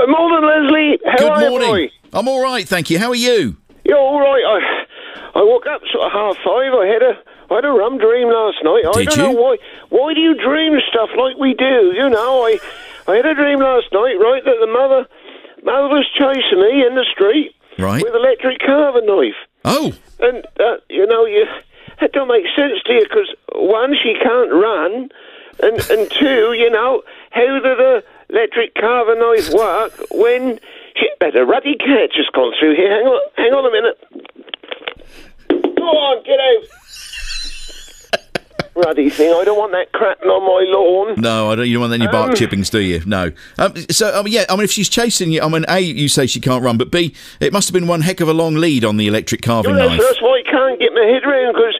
Morning, Leslie. How are Good morning. you, boy? I'm all right, thank you. How are you? Yeah, all right. I woke up sort of 5:30. I had a rum dream last night. I Did don't you? know why. Why do you dream stuff like we do? You know, I had a dream last night, right, that the mother was chasing me in the street Right. with an electric carving knife. Oh, And, that don't make sense to you, because, one, she can't run, and two, how did the electric carving knife work when a ruddy cat just gone through here. Hang on a minute. Go on, get out. Ruddy thing, I don't want that crapping on my lawn. no, I don't. You don't want any bark chippings, do you? No. If she's chasing you, A, you say she can't run, but B, it must have been one heck of a long lead on the electric carving knife. That's why I can't get my head around, because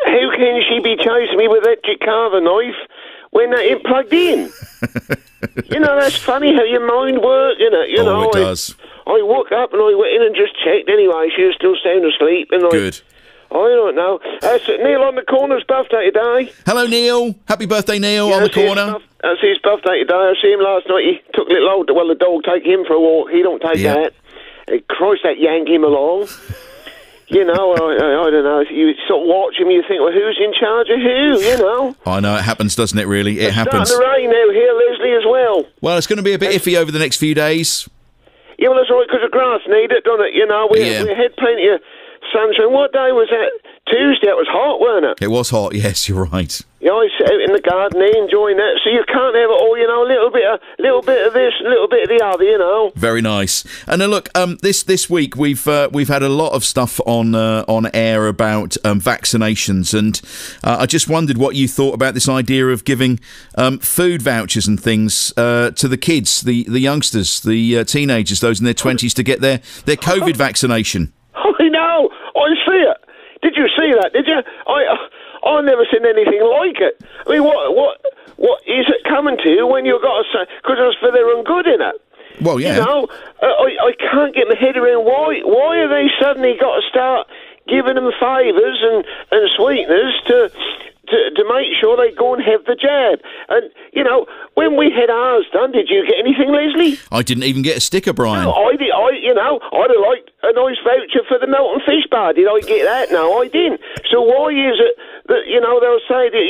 how can she be chasing me with electric carving knife when that ain't plugged in? That's funny how your mind works, It does. I woke up and I went in and just checked anyway. She was still sound asleep. And Good. I don't know. That's Neil on the corner's birthday today. Hello, Neil. Happy birthday, Neil, on the corner. That's his birthday today. I see him last night. He took a little old. Well, the dog take him for a walk. He don't take that. Christ, that yanked him along. I don't know. You sort of watch him, you think, well, who's in charge of who, I know, it happens, doesn't it, really? It happens. It's starting to rain now here, Leslie, as well. Well, it's going to be a bit iffy over the next few days. Yeah, well, that's right, because the grass need it, don't it? We had plenty of sunshine. What day was that? Tuesday. It was hot, weren't it? It was hot, yes, you're right. Yeah, I sat out in the garden enjoying that. So you can't have it all, a little bit of this, a little bit of the other, Very nice. And look, this week we've had a lot of stuff on air about vaccinations, and I just wondered what you thought about this idea of giving food vouchers and things to the kids, the youngsters, the teenagers, those in their 20s, to get their COVID vaccination. I know. I see it. Did you see that? Did you? I've never seen anything like it. I mean, what is it coming to when you've got to say, because it's for their own good, innit? Well, yeah. I can't get my head around why have they suddenly got to start giving them favours and sweeteners to make sure they go and have the jab. And, when we had ours done, did you get anything, Leslie? I didn't even get a sticker, Brian. No, I did. I'd have liked a nice voucher for the Melton fish bar. Did I get that? No, I didn't. So why is it that, they'll say that,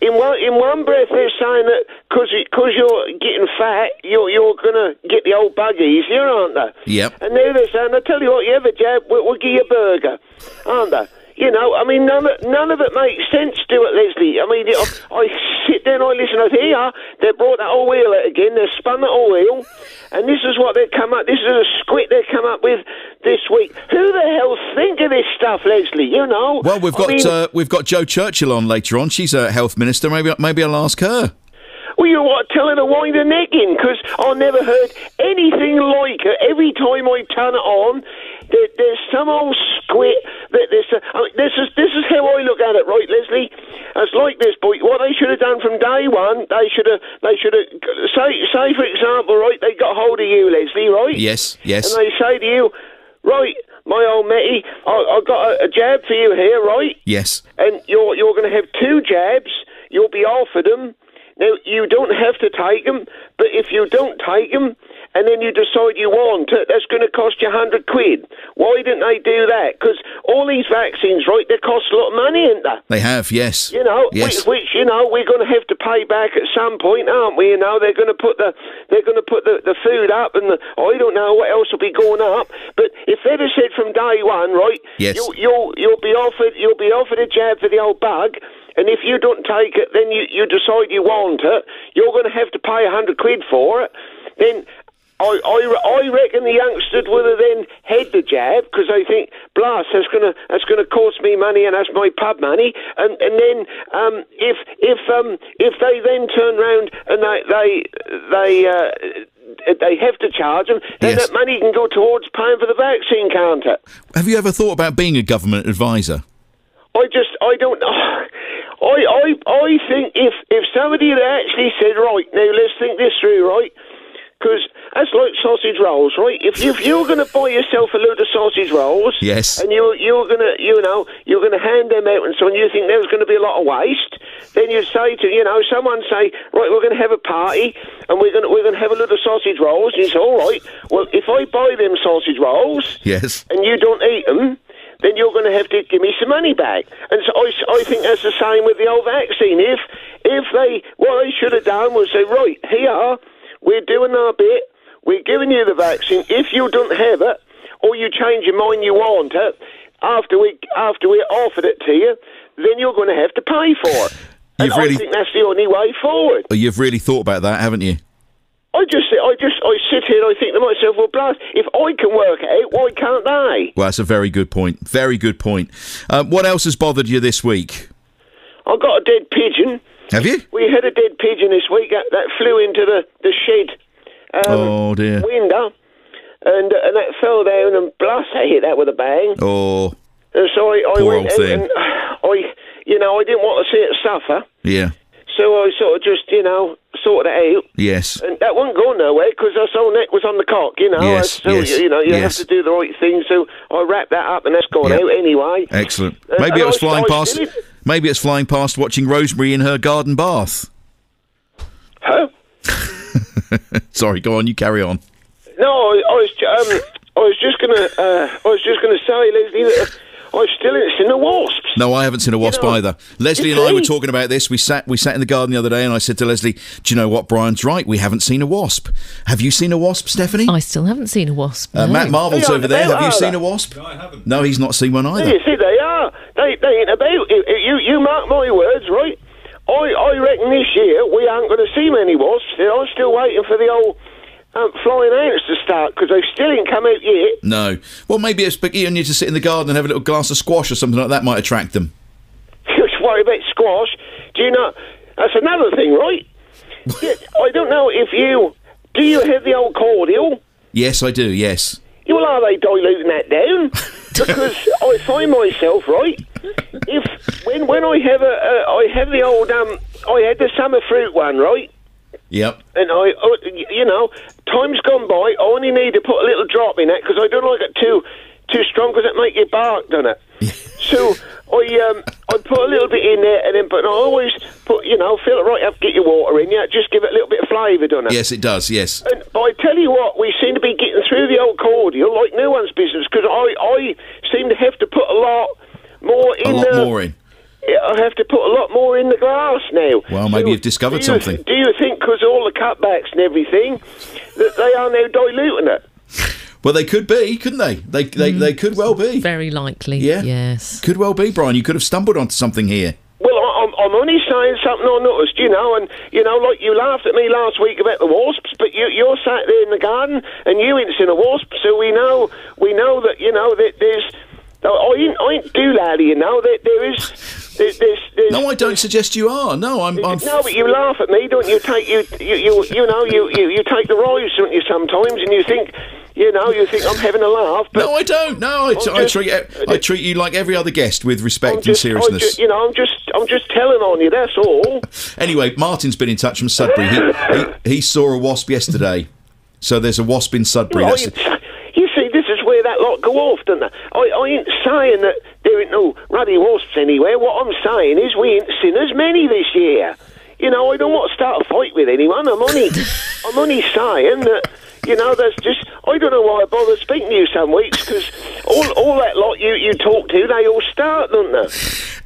in one breath they're saying that because you're getting fat, you're going to get the old bug easier, aren't they? Yep. And now they're saying, I tell you what, you have a jab, we'll give you a burger, aren't they? I mean, none of it makes sense to it, Leslie. I mean, I sit there and I listen. I hear they brought that old wheel out again. They spun that old wheel, and this is what they've come up. This is a squid they've come up with this week. Who the hell think of this stuff, Leslie? Well, we've got Jo Churchill on later on. She's a health minister. Maybe I'll ask her. Well, you know what? Tell her to wind her neck in, because I never heard anything like it. Every time I turn it on, there's some old squid. This is how I look at it, right, Leslie? It's like this, boy. What they should have done from day one, they should have say for example, right? They got hold of you, Leslie, right? Yes. And they say to you, right, my old matey, I've got a jab for you here, right? Yes. And you're going to have 2 jabs. You'll be offered them. Now, you don't have to take them, but if you don't take them, and then you decide you want it, that's going to cost you £100. Why didn't they do that? Because all these vaccines, right, they cost a lot of money, ain't they? They have, yes. Yes. Which we're going to have to pay back at some point, aren't we? They're going to put the food up, and I don't know what else will be going up. But if they'd have said from day one, right, yes, you'll be offered a jab for the old bug. And if you don't take it, then you decide you want it, you're going to have to pay £100 for it. Then I reckon the youngsters would have then had the jab, because they think, blast, that's going to cost me money, and that's my pub money. And then if they then turn round and they have to charge them, then that money can go towards paying for the vaccine, can't it? Have you ever thought about being a government advisor? I don't know. I think if somebody had actually said, right, now let's think this through, right? Because that's like sausage rolls, right? If you're going to buy yourself a load of sausage rolls, yes, and you're going to, you're going to hand them out and so on, you think there's going to be a lot of waste, then you say to, someone say, right, we're going to have a party, and we're going to have a load of sausage rolls, and you say, all right, well, if I buy them sausage rolls, yes, and you don't eat them, then you're going to have to give me some money back. And so I think that's the same with the old vaccine. What they should have done was say, right, here, we're doing our bit, we're giving you the vaccine. If you don't have it, or you change your mind, you want it, after we offered it to you, then you're going to have to pay for it. And I think that's the only way forward. You've really thought about that, haven't you? I sit here and I think to myself, well, blast, if I can work it out, why can't they? Well, that's a very good point. Very good point. What else has bothered you this week? I got a dead pigeon. Have you? We had a dead pigeon this week that flew into the shed oh dear. window, and that fell down, and blast, I hit that with a bang. Oh. And so I poor went old thing. and I didn't want to see it suffer. Yeah. So I sort of just, sorted it out. Yes. And that wasn't going nowhere because her whole neck was on the cock, Yes, So, you have to do the right thing. So I wrapped that up and that's gone out anyway. Excellent. Maybe it was flying past. Maybe it's flying past watching Rosemary in her garden bath. Huh? Sorry, go on. You carry on. No, I was just gonna say, Leslie, that I've still ain't seen a wasp. No, I haven't seen a wasp either. Leslie and I were talking about this. We sat in the garden the other day, and I said to Leslie, "Do you know what? Brian's right. We haven't seen a wasp. Have you seen a wasp, Stephanie?" I still haven't seen a wasp. No. Matt Marvel's over there. Have you seen a wasp? No, I haven't. No, he's not seen one either. You see, they are. They ain't about. You mark my words, right? I reckon this year we aren't going to see many wasps. I'm still waiting for the old flying ants to start because they still ain't come out yet. No. Well, maybe it's you need to sit in the garden and have a little glass of squash or something like that might attract them. Just worry about squash. Do you know? That's another thing, right? Yeah, I don't know if do you have the old cordial? Yes, I do. Yes. Well, are they diluting that down? Because I find myself, right, if when I have I have the old I had the summer fruit one, right? Yep. And time's gone by. I only need to put a little drop in it because I don't like it too strong because it make you bark, doesn't it? So I put a little bit in there, and then but I always put fill it right up, get your water in, just give it a little bit of flavour, doesn't it? Yes, it does. Yes. But I tell you what, we seem to be getting through the old cordial like no one's business because I seem to have to put a lot more in. I have to put a lot more in the glass now. Well, maybe you've discovered something. Do you think because all the cutbacks and everything that they are now diluting it? Well, they could be, couldn't they? They could well be. Very likely. Yeah. Yes. Could well be, Brian. You could have stumbled onto something here. Well, I'm only saying something I noticed, and like you laughed at me last week about the wasps, but you're sat there in the garden and you ain't seen a wasp, so we know that that there's. I ain't too laddie, that there is. There's, no, I don't suggest you are. No, I'm. No, but you laugh at me, don't you? You take you take the rise, don't you? Sometimes, and you think I'm having a laugh. But no, I don't. No, I treat you like every other guest with respect and seriousness. I'm just telling on you. That's all. Anyway, Martin's been in touch from Sudbury. He saw a wasp yesterday. So there's a wasp in Sudbury. You see, this is where that lot go off, don't they? I ain't saying that there ain't no ruddy wasps anywhere. What I'm saying is we ain't seen as many this year. I don't want to start a fight with anyone. I'm only saying that, there's just... I don't know why I bother speaking to you some weeks, because all that lot you talk to, they all start, don't they?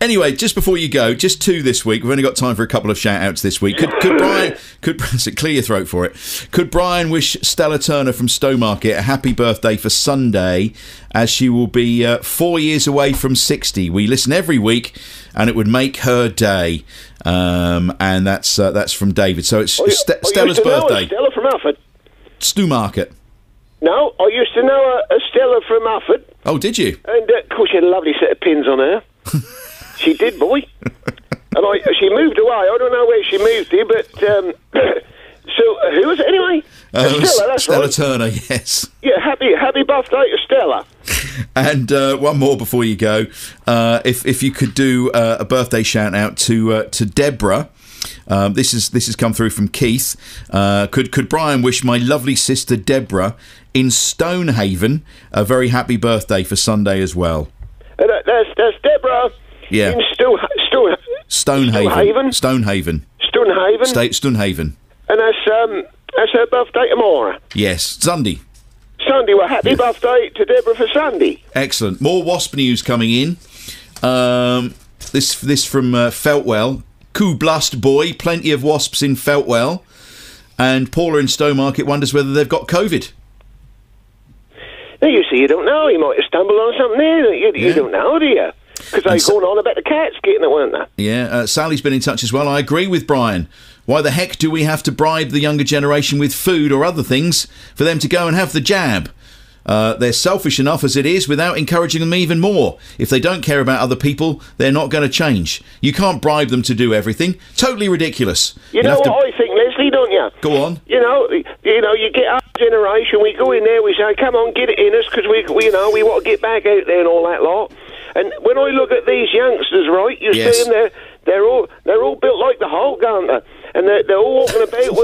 Anyway, just before you go, just two this week. We've only got time for a couple of shout-outs this week. Could Brian... clear your throat for it. Could Brian wish Stella Turner from Stowmarket a happy birthday for Sunday, as she will be 4 years away from 60. We listen every week, and it would make her day. And that's from David. So it's Stella's birthday. Stella from Ufford. Stowmarket. No, I used to know a Stella from Ufford. Oh, did you? And of course, she had a lovely set of pins on her. She did, boy. And she moved away. I don't know where she moved to, but so who was it anyway? Stella, that's Stella right. Turner, yes. Yeah, happy birthday to Stella. And one more before you go. If you could do a birthday shout out to Deborah. This has come through from Keith. Could Brian wish my lovely sister Deborah in Stonehaven a very happy birthday for Sunday as well? That's Deborah. Yeah. In Stonehaven. Stonehaven. Stonehaven. And that's her birthday tomorrow. Yes, Sunday. Sunday. Well, happy birthday to Deborah for Sunday. Excellent. More wasp news coming in. This from Feltwell. Blast boy, plenty of wasps in Feltwell. And Paula in Stowmarket wonders whether they've got COVID. Now, you see, you don't know. You might have stumbled on something there. You don't know, do you? Because they're going on about the cats getting it, weren't they? Yeah, Sally's been in touch as well. I agree with Brian. Why the heck do we have to bribe the younger generation with food or other things for them to go and have the jab? They're selfish enough as it is without encouraging them even more. If they don't care about other people, they're not going to change. You can't bribe them to do everything. Totally ridiculous. You know what I think, Leslie, don't you? Go on. You know, you get our generation, we go in there, we say, come on, get it in us, because we want to get back out there and all that lot. And when I look at these youngsters, right, you see them, they're all built like the Hulk, aren't they? And they're all walking about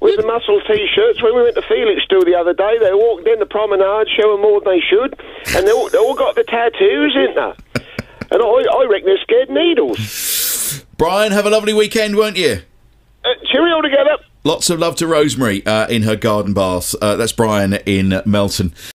with the muscle T-shirts. When we went to Felixstowe the other day, they walked in the promenade showing more than they should, and they all got the tattoos, ain't they? And I reckon they're scared needles. Brian, have a lovely weekend, won't you? Cheerio together. Lots of love to Rosemary in her garden bath. That's Brian in Melton.